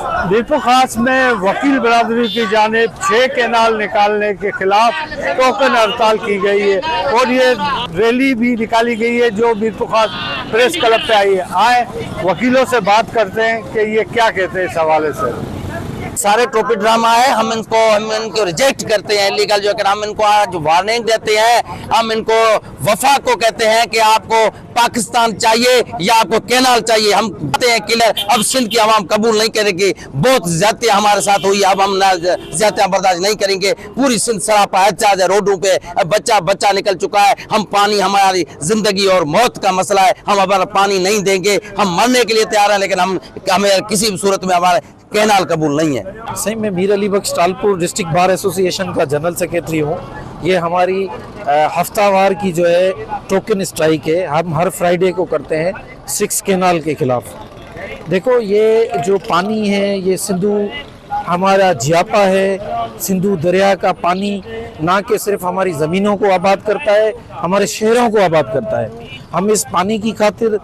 मीरपुर खास में वकील बरादरी की जानिब 6 कैनाल निकालने के खिलाफ टोकन हड़ताल की गई है और ये रैली भी निकाली गई है जो मीरपुर खास प्रेस क्लब पे आई है। आए वकीलों से बात करते हैं कि ये क्या कहते हैं इस हवाले से। सारे टोपी ड्रामा है, हम इनको रिजेक्ट करते हैं। लीगल जो हम इनको आज वार्निंग देते हैं, हम इनको वफा को कहते हैं कि आपको पाकिस्तान चाहिए या आपको कैनाल चाहिए। हम कहते हैं क्लियर, अब सिंध की आवाम कबूल नहीं करेगी। बहुत ज्यादा हमारे साथ हुई, अब हम ज्यादा बर्दाश्त नहीं करेंगे। पूरी सिंध सरापा एहतजाज है रोडों पे, बच्चा बच्चा निकल चुका है। हम पानी, हमारी जिंदगी और मौत का मसला है। हम अगर पानी नहीं देंगे, हम मरने के लिए तैयार हैं, लेकिन हमें किसी भी सूरत में हमारे कैनाल कबूल नहीं है। सही में मीर अली बख्श टालपुर डिस्ट्रिक्ट बार एसोसिएशन का जनरल सेक्रेटरी हूँ। ये हमारी हफ्तावार की जो है टोकन स्ट्राइक है, हम हर फ्राइडे को करते हैं 6 कैनाल के खिलाफ। देखो, ये जो पानी है ये सिंधु हमारा जियापा है। सिंधु दरिया का पानी ना कि सिर्फ हमारी ज़मीनों को आबाद करता है, हमारे शहरों को आबाद करता है। हम इस पानी की खातिर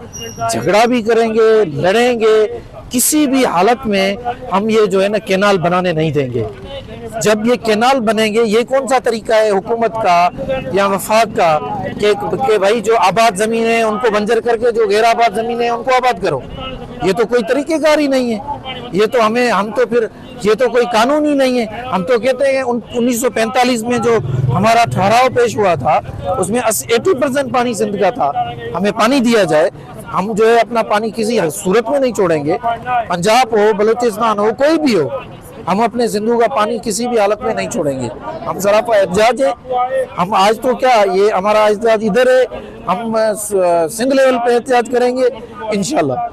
झगड़ा भी करेंगे, लड़ेंगे, किसी भी हालत में हम ये जो है ना कैनाल बनाने नहीं देंगे। जब ये कैनाल बनेंगे, ये कौन सा तरीका है हुकूमत का या वफाक का कि भाई जो आबाद ज़मीन है उनको बंजर करके जो गैर आबाद ज़मीन है उनको आबाद करो? ये तो कोई तरीक़ेकार ही नहीं है। ये तो कोई कानून ही नहीं है। हम तो कहते हैं 1945 में जो हमारा ठहराव पेश हुआ था उसमें 80% पानी सिंध का था। हमें पानी दिया जाए, हम जो है अपना पानी किसी सूरत में नहीं छोड़ेंगे। पंजाब हो, बलूचिस्तान हो, कोई भी हो, हम अपने सिंधु का पानी किसी भी हालत में नहीं छोड़ेंगे। हम सरापा एहतजाज है। हम आज तो क्या, ये हमारा एहतजाज इधर है, हम सिंध लेवल पे एहतजाज करेंगे इंशाल्लाह।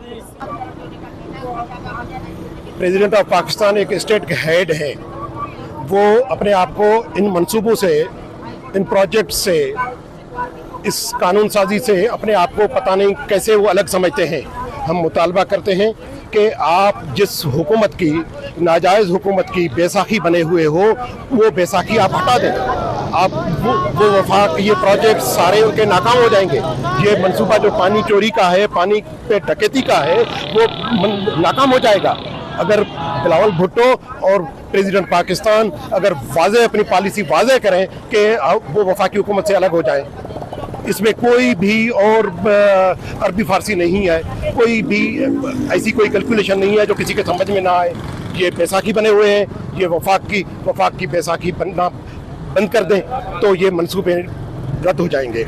प्रेसिडेंट ऑफ पाकिस्तान एक स्टेट के हेड है, वो अपने आप को इन मंसूबों से, इन प्रोजेक्ट से, इस कानून साजी से अपने आप को पता नहीं कैसे वो अलग समझते हैं। हम मुतालबा करते हैं कि आप जिस हुकूमत की, नाजायज़ हुकूमत की बैसाखी बने हुए हो, वो बैसाखी आप हटा दें। आप वो वफाक, ये प्रोजेक्ट सारे उनके नाकाम हो जाएंगे। ये मंसूबा जो पानी चोरी का है, पानी पे डकैती का है, वो नाकाम हो जाएगा अगर बिलावल भुट्टो और प्रेसिडेंट पाकिस्तान अगर वाज़ेह अपनी पॉलिसी वाज़ेह करें कि वो वफाकी हुकूमत से अलग हो जाए। इसमें कोई भी और अरबी फारसी नहीं है, कोई भी ऐसी कोई कैलकुलेशन नहीं है जो किसी के समझ में ना आए। ये बैसाखी बने हुए हैं, ये वफाक की बैसाखी बनना बंद कर दें तो ये मंसूबे रद्द हो जाएंगे।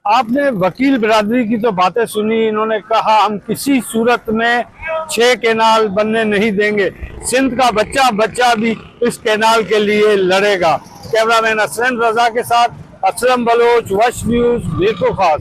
आपने वकील बरादरी की तो बातें सुनी, इन्होंने कहा हम किसी सूरत में 6 कैनाल बनने नहीं देंगे। सिंध का बच्चा बच्चा भी इस कैनाल के लिए लड़ेगा। कैमरामैन असलम रजा के साथ असलम बलोच, वश न्यूज़, मीरपुर खास।